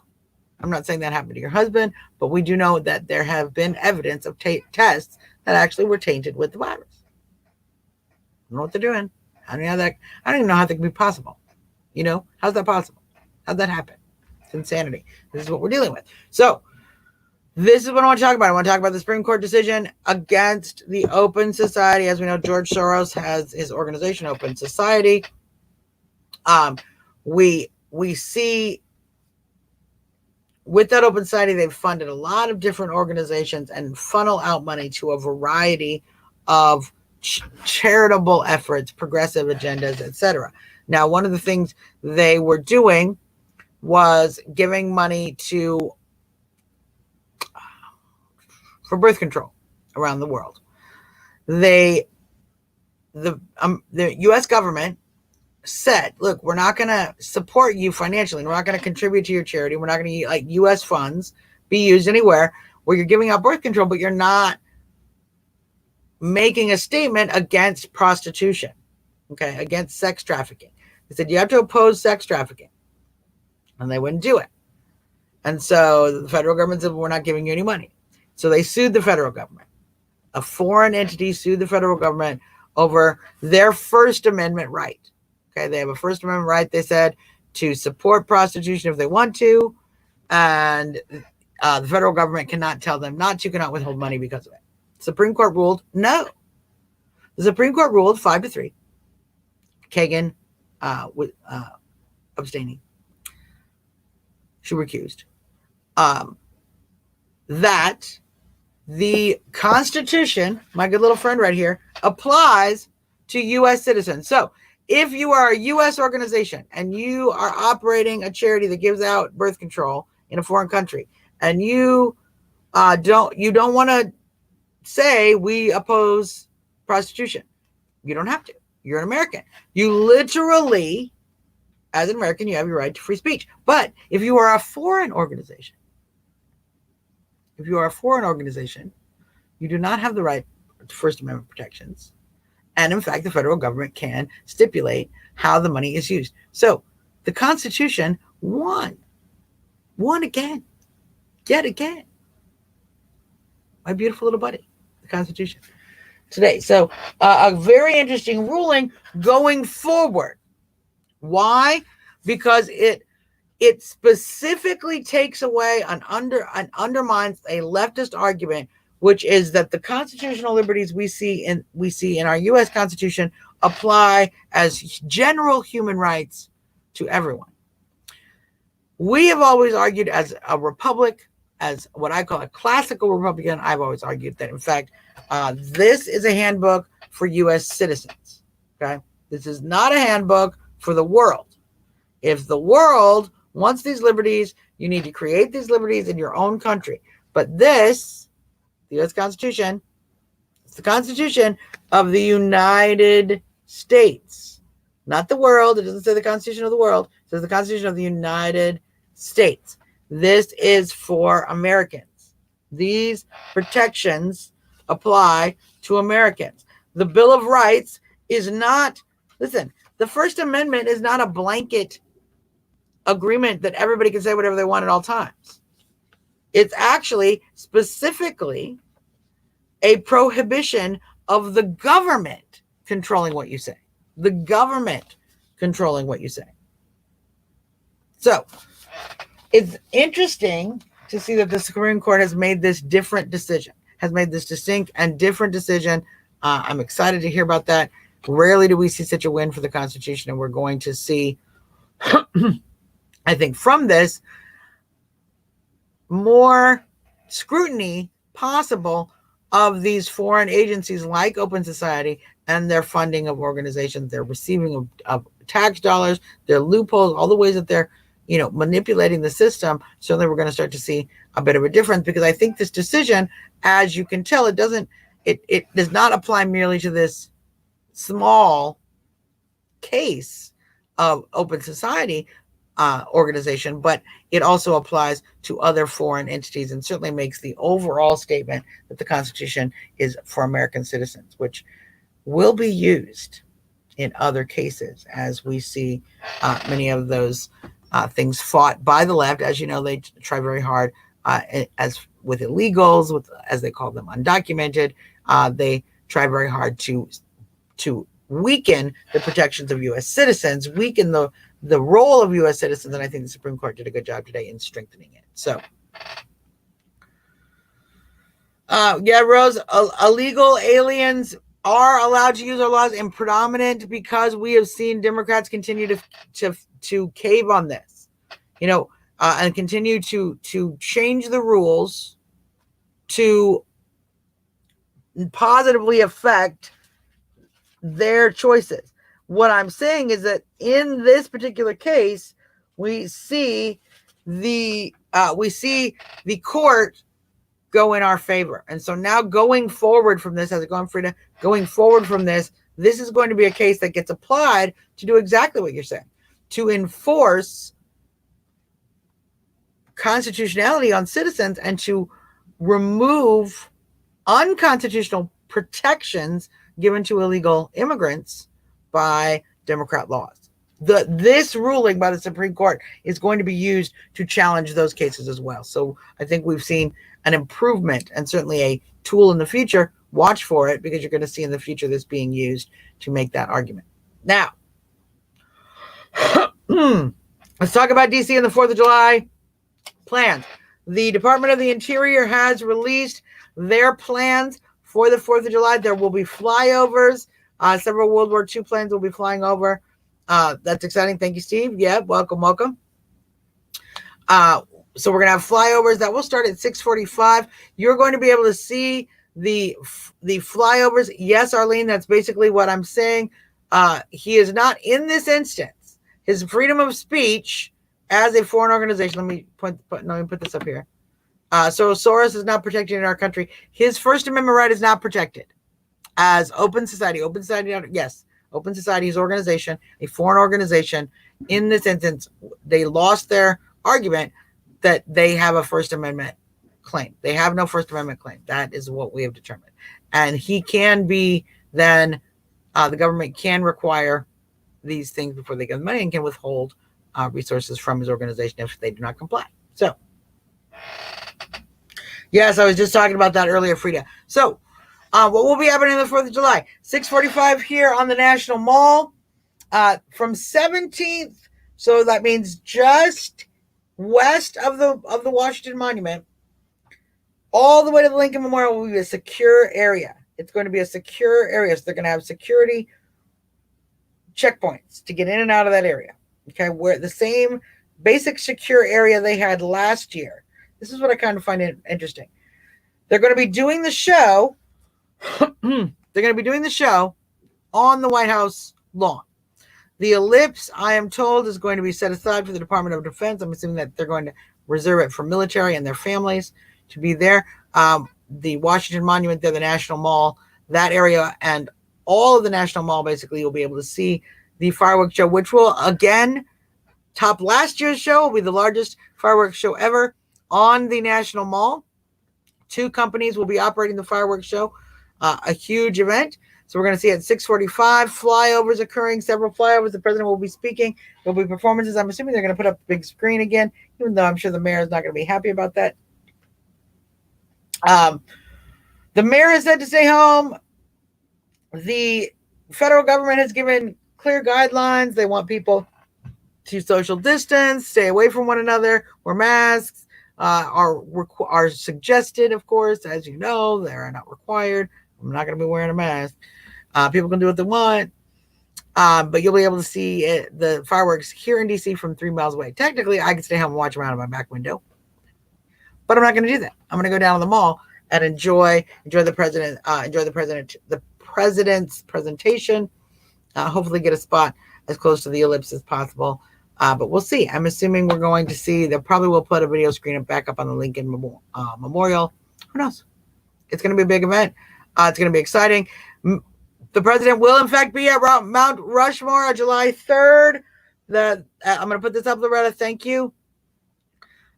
Speaker 3: I'm not saying that happened to your husband, but we do know that there have been evidence of tests that actually were tainted with the virus. I don't know what they're doing. I don't even know how that can be possible. How's that possible? How'd that happen? It's insanity. This is what we're dealing with. So, this is what I want to talk about. I want to talk about the Supreme Court decision against the Open Society. As we know, George Soros has his organization, Open Society. We see with that Open Society, they've funded a lot of different organizations and funnel out money to a variety of charitable efforts, progressive agendas, etc. Now, one of the things they were doing was giving money for birth control around the world. The U.S. government said, look, we're not going to support you financially. We're not going to contribute to your charity. We're not going to let U.S. funds be used anywhere where you're giving out birth control, but you're not making a statement against prostitution, okay, against sex trafficking. They said you have to oppose sex trafficking, and they wouldn't do it. And so the federal government said, well, we're not giving you any money. So they sued the federal government. A foreign entity sued the federal government over their First Amendment right. Okay, they have a First Amendment right, they said, to support prostitution if they want to, and the federal government cannot tell them not to, cannot withhold money because of it. Supreme Court ruled no. The Supreme Court ruled 5-3. Kagan abstaining. She recused. That the Constitution, my good little friend right here, applies to U.S. citizens. So if you are a U.S. organization and you are operating a charity that gives out birth control in a foreign country, and you don't want to say we oppose prostitution, you don't have to. You're an American. You literally, as an American, you have your right to free speech. But if you are a foreign organization, you do not have the right to First Amendment protections. And in fact, the federal government can stipulate how the money is used. So the Constitution won again, yet again. My beautiful little buddy, the Constitution, today. So a very interesting ruling going forward. Why? Because it specifically takes away and undermines a leftist argument, which is that the constitutional liberties we see in our U.S. Constitution apply as general human rights to everyone. We have always argued as a republic, as what I call a classical Republican. I've always argued that, in fact, this is a handbook for U.S. citizens. Okay, this is not a handbook for the world. If the world wants these liberties, you need to create these liberties in your own country. But this, the U.S. Constitution, it's the Constitution of the United States, not the world. It doesn't say the Constitution of the world. It says the Constitution of the United States. This is for Americans. These protections apply to Americans. The Bill of Rights is not, listen, the First Amendment is not a blanket agreement that everybody can say whatever they want at all times. It's actually specifically a prohibition of the government controlling what you say. The government controlling what you say. So it's interesting to see that the Supreme Court has made this different decision, has made this distinct and different decision. I'm excited to hear about that. Rarely do we see such a win for the Constitution, and we're going to see I think from this, more scrutiny possible of these foreign agencies like Open Society and their funding of organizations, their receiving of tax dollars, their loopholes, all the ways that they're, manipulating the system. Certainly we're going to start to see a bit of a difference, because I think this decision, as you can tell, it does not apply merely to this small case of Open Society organization, but it also applies to other foreign entities, and certainly makes the overall statement that the Constitution is for American citizens, which will be used in other cases, as we see many of those things fought by the left. As you know, they try very hard, as with illegals, as they call them, undocumented. They try very hard to weaken the protections of U.S. citizens, weaken the role of U.S. citizens, and I think the Supreme Court did a good job today in strengthening it. So, Rose, illegal aliens are allowed to use our laws in predominant, because we have seen Democrats continue to cave on this, and continue to change the rules to positively affect their choices. What I'm saying is that in this particular case, we see the court go in our favor. And so now going forward from this, going forward from this is going to be a case that gets applied to do exactly what you're saying, to enforce constitutionality on citizens and to remove unconstitutional protections given to illegal immigrants by Democrat laws. This ruling by the Supreme Court is going to be used to challenge those cases as well. So I think we've seen an improvement, and certainly a tool in the future. Watch for it, because you're going to see in the future this being used to make that argument. Now, let's talk about DC and the 4th of July plans. The Department of the Interior has released their plans for the 4th of July. There will be flyovers. Several World War II planes will be flying over. That's exciting. Thank you, Steve. Yeah, welcome. So we're going to have flyovers that will start at 6:45. You're going to be able to see the flyovers. Yes, Arlene, that's basically what I'm saying. He is not, in this instance, his freedom of speech as a foreign organization. Let me put this up here. So Soros is not protected in our country. His First Amendment right is not protected as Open Society. Yes, Open Society's organization, a foreign organization. In this instance, they lost their argument that they have a First Amendment claim. They have no First Amendment claim. That is what we have determined. And he can be then the government can require these things before they get the money and can withhold resources from his organization if they do not comply. So, yes, I was just talking about that earlier, Frida. So, what will be happening on the 4th of July? 6:45 here on the National Mall from 17th. So that means just west of the Washington Monument, all the way to the Lincoln Memorial will be a secure area. It's going to be a secure area. So they're going to have security checkpoints to get in and out of that area. Okay, where the same basic secure area they had last year. This is what I kind of find interesting. They're going to be doing the show. They're going to be doing the show on the White House lawn. The ellipse, I am told, is going to be set aside for the Department of Defense. I'm assuming that they're going to reserve it for military and their families to be there. The Washington Monument there, the National Mall, that area, and all of the National Mall, basically, you'll be able to see the fireworks show, which will, again, top last year's show. Will be the largest fireworks show ever on the National Mall. 2 companies will be operating the fireworks show, a huge event. So we're going to see at 6:45 flyovers occurring, several flyovers. The president will be speaking. There'll be performances. I'm assuming they're going to put up a big screen again, even though I'm sure the mayor is not going to be happy about that. The mayor has said to stay home. The federal government has given clear guidelines. They want people to social distance, stay away from one another, wear masks, are suggested, of course. As you know, they are not required. I'm not going to be wearing a mask. People can do what they want, but you'll be able to see the fireworks here in DC from 3 miles away. Technically, I can stay home and watch them out of my back window, but I'm not going to do that. I'm going to go down to the mall and enjoy the president's presentation. Hopefully, get a spot as close to the ellipse as possible. But we'll see. I'm assuming we're going to see. They probably will put a video screen back up on the Lincoln Memorial. Who knows? It's going to be a big event. It's going to be exciting. The president will, in fact, be at Mount Rushmore on July 3rd. I'm going to put this up, Loretta. Thank you.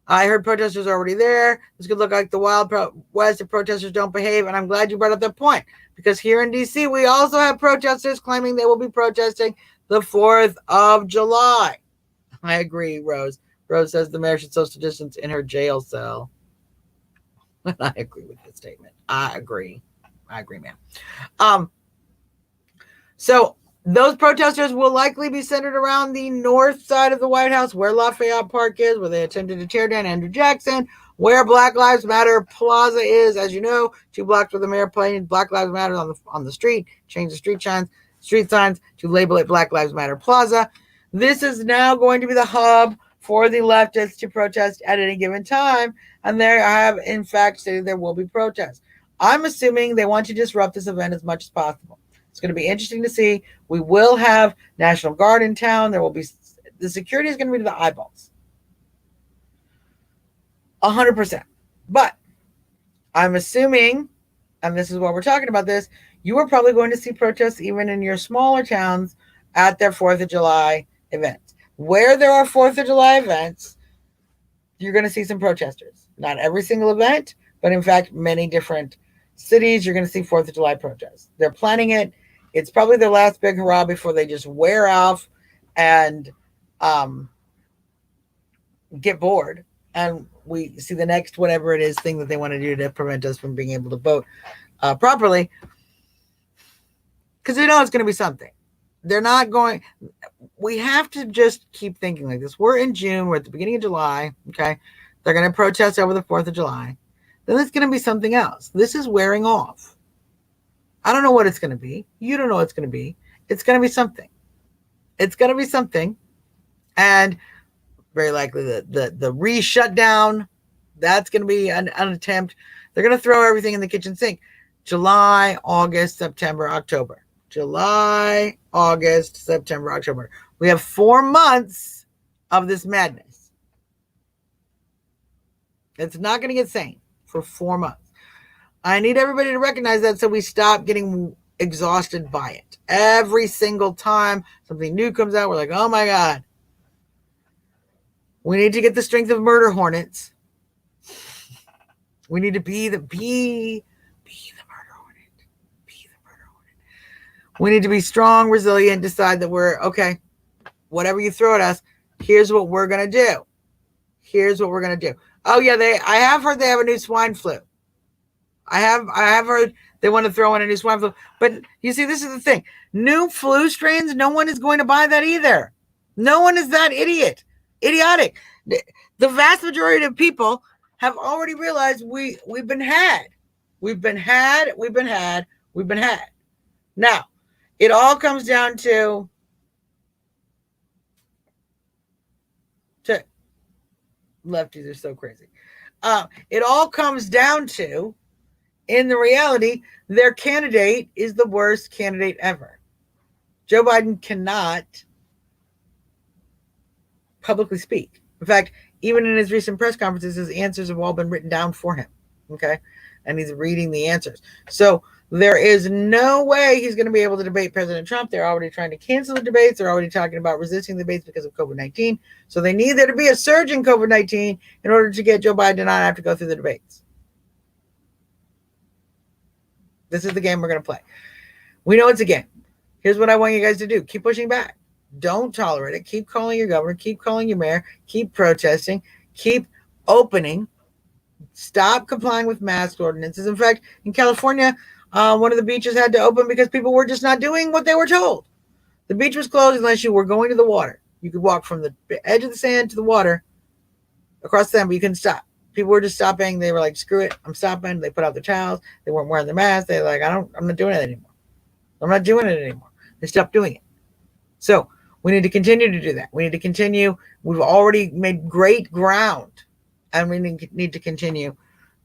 Speaker 3: I heard protesters are already there. This could look like the Wild West if protesters don't behave. And I'm glad you brought up that point, because here in D.C., we also have protesters claiming they will be protesting the 4th of July. I agree, Rose. Rose says the mayor should social distance in her jail cell. I agree with this statement. I agree, man. So those protesters will likely be centered around the north side of the White House, where Lafayette Park is, where they attempted to tear down Andrew Jackson, where Black Lives Matter Plaza is. As you know, 2 blocks where the mayor painted Black Lives Matter on the street, changed the street signs to label it Black Lives Matter Plaza. This is now going to be the hub for the leftists to protest at any given time, and they have, in fact, stated there will be protests. I'm assuming they want to disrupt this event as much as possible. It's going to be interesting to see. We will have National Guard in town. There will be, the security is going to be to the eyeballs. 100%. But I'm assuming, and this is what we're talking about this, you are probably going to see protests even in your smaller towns at their 4th of July events. Where there are 4th of July events, you're going to see some protesters. Not every single event, but in fact, many different cities, you're going to see 4th of July protests. They're planning it. It's probably their last big hurrah before they just wear off and get bored. And we see the next whatever it is thing that they want to do to prevent us from being able to vote properly. Because they know it's going to be something. They're not going... We have to just keep thinking like this. We're in June. We're at the beginning of July. Okay. They're going to protest over the 4th of July. Then it's going to be something else. This is wearing off. I don't know what it's going to be. You don't know what it's going to be. It's going to be something. It's going to be something. And very likely the re-shutdown, that's going to be an attempt. They're going to throw everything in the kitchen sink. July, August, September, October. July, August, September, October. We have 4 months of this madness. It's not going to get sane for 4 months. I need everybody to recognize that so we stop getting exhausted by it. Every single time something new comes out, we're like, oh my God. We need to get the strength of murder hornets. We need to be the murder hornet. Be the murder hornet. We need to be strong, resilient, decide that we're okay. Whatever you throw at us, here's what we're going to do. Here's what we're going to do. Oh yeah, I have heard they have a new swine flu. I have heard they want to throw in a new swine flu. But you see, this is the thing. New flu strains, no one is going to buy that either. No one is that idiotic. The vast majority of people have already realized we've been had. We've been had. Now, it all comes down to lefties are so crazy. It all comes down to, in the reality, their candidate is the worst candidate ever. Joe Biden cannot publicly speak. In fact, even in his recent press conferences, his answers have all been written down for him. Okay. And he's reading the answers. So there is no way he's going to be able to debate President Trump. They're already trying to cancel the debates. They're already talking about resisting the debates because of COVID-19. So they need there to be a surge in COVID-19 in order to get Joe Biden to not have to go through the debates. This is the game we're going to play. We know it's a game. Here's what I want you guys to do. Keep pushing back. Don't tolerate it. Keep calling your governor. Keep calling your mayor. Keep protesting. Keep opening. Stop complying with mask ordinances. In fact, in California, one of the beaches had to open because people were just not doing what they were told. The beach was closed unless you were going to the water. You could walk from the edge of the sand to the water across the sand, but you couldn't stop. People were just stopping. They were like, screw it, I'm stopping. They put out their towels. They weren't wearing their masks. They're like, I'm not doing it anymore. I'm not doing it anymore. They stopped doing it. So we need to continue to do that. We need to continue. We've already made great ground, and we need to continue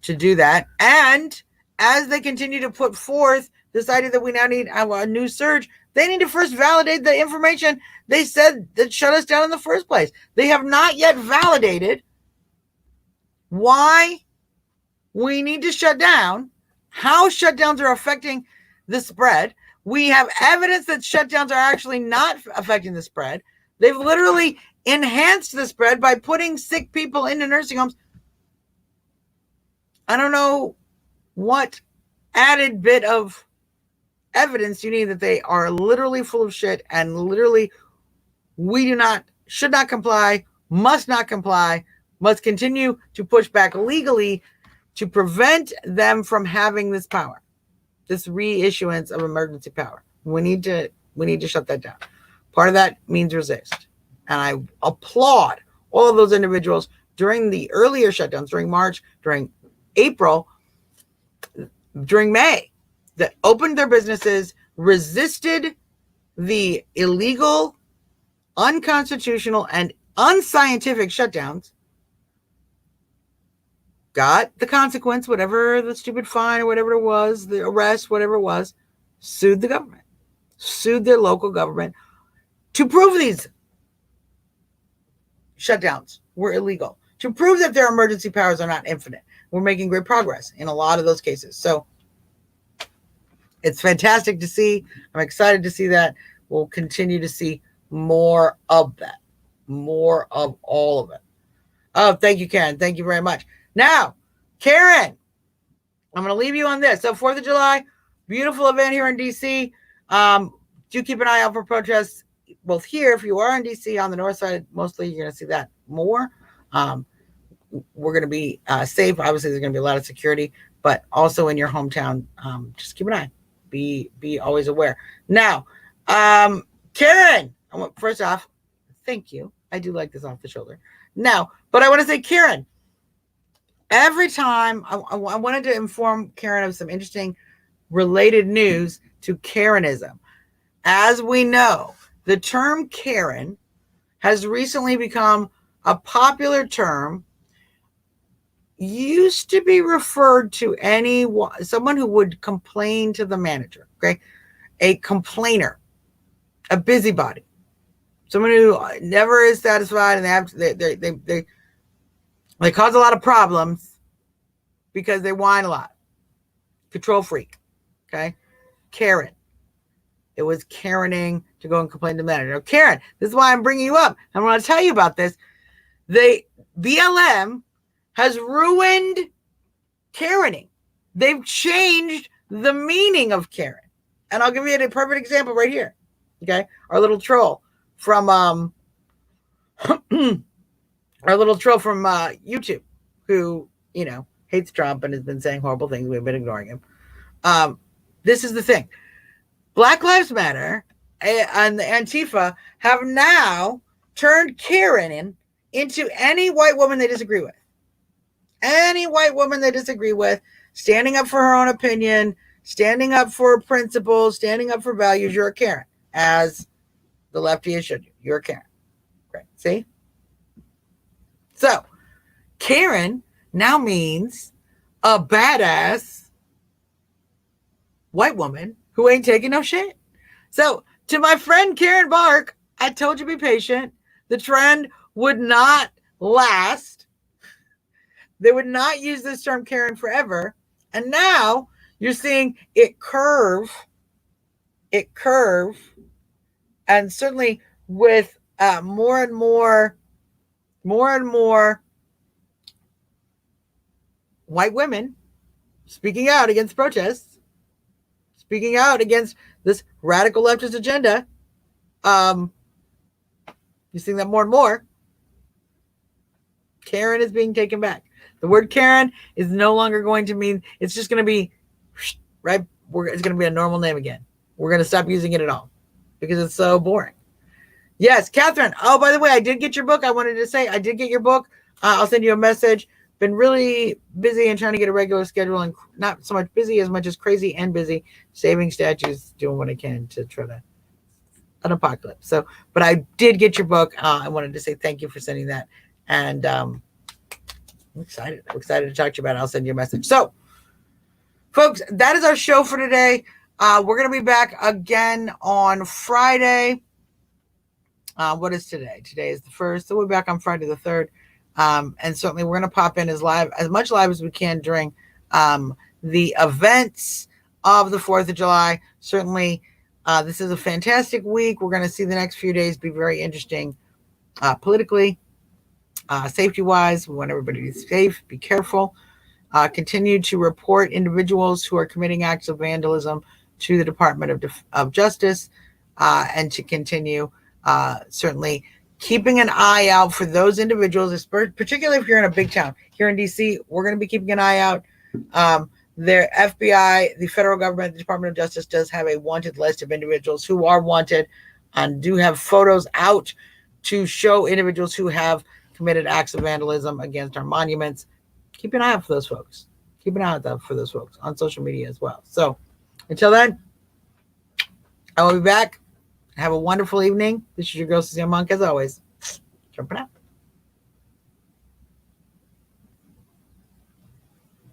Speaker 3: to do that. And as they continue to put forth this idea that we now need a new surge, they need to first validate the information they said that shut us down in the first place. They have not yet validated why we need to shut down, how shutdowns are affecting the spread. We have evidence that shutdowns are actually not affecting the spread. They've literally enhanced the spread by putting sick people into nursing homes. I don't know what added bit of evidence you need that they are literally full of shit, and literally should not comply, must not comply, must continue to push back legally to prevent them from having this power, this reissuance of emergency power. We need to shut that down. Part of that means resist. And I applaud all of those individuals during the earlier shutdowns, during March, during April, during May, that opened their businesses, resisted the illegal, unconstitutional, and unscientific shutdowns, got the consequence, whatever the stupid fine or whatever it was, the arrest, whatever it was, sued the government, sued their local government to prove these shutdowns were illegal, to prove that their emergency powers are not infinite. We're making great progress in a lot of those cases. So it's fantastic to see. I'm excited to see that. We'll continue to see more of that, more of all of it. Oh, thank you, Karen. Thank you very much. Now, Karen, I'm going to leave you on this. So 4th of July, beautiful event here in D.C. Do keep an eye out for protests, both here, if you are in D.C., on the north side, mostly you're going to see that more. We're going to be safe. Obviously, there's going to be a lot of security, but also in your hometown, just keep an eye. Be always aware. Now, Karen, first off, thank you. I do like this off the shoulder. Now, but I want to say, Karen, every time I wanted to inform Karen of some interesting related news to Karenism. As we know, the term Karen has recently become a popular term, used to be referred to someone who would complain to the manager, okay? A complainer, a busybody, someone who never is satisfied, and they cause a lot of problems because they whine a lot. Control freak, okay? Karen. It was Karening to go and complain to the manager. Now, Karen, this is why I'm bringing you up. I want to tell you about this. BLM has ruined Karening. They've changed the meaning of Karen. And I'll give you a perfect example right here. Okay. Our little troll from YouTube who, hates Trump and has been saying horrible things. We've been ignoring him. This is the thing. Black Lives Matter and the Antifa have now turned Karen into any white woman they disagree with. Any white woman they disagree with, standing up for her own opinion, standing up for principles, standing up for values, you're a Karen. As the lefty has showed you, you're a Karen. Right? See? So, Karen now means a badass white woman who ain't taking no shit. So, to my friend Karen Bark, I told you be patient. The trend would not last. They would not use this term Karen forever. And now you're seeing it curve. It curve. And certainly with more and more white women speaking out against protests, speaking out against this radical leftist agenda. You're seeing that more and more. Karen is being taken back. The word Karen is no longer going to mean, it's just going to be, right? It's going to be a normal name again. We're going to stop using it at all because it's so boring. Yes, Catherine. Oh, by the way, I did get your book. I wanted to say I did get your book. I'll send you a message. Been really busy and trying to get a regular schedule, and not so much busy as much as crazy and busy, saving statues, doing what I can to try to an apocalypse. So, but I did get your book. I wanted to say thank you for sending that. And I'm excited. I'm excited to talk to you about it. I'll send you a message. So, folks, that is our show for today. We're going to be back again on Friday. What is today? Today is the 1st. So we'll be back on Friday the 3rd. And certainly we're going to pop in as much live as we can during the events of the 4th of July. Certainly, this is a fantastic week. We're going to see the next few days be very interesting politically, safety-wise. We want everybody to be safe, be careful. Continue to report individuals who are committing acts of vandalism to the Department of Justice, and to continue certainly keeping an eye out for those individuals, particularly if you're in a big town. Here in D.C., we're going to be keeping an eye out. Their FBI, the federal government, the Department of Justice does have a wanted list of individuals who are wanted and do have photos out to show individuals who have committed acts of vandalism against our monuments. Keep an eye out for those folks. Keep an eye out for those folks on social media as well. So until then, I will be back. Have a wonderful evening. This is your girl, Suzzanne Monk, as always. Jumping out.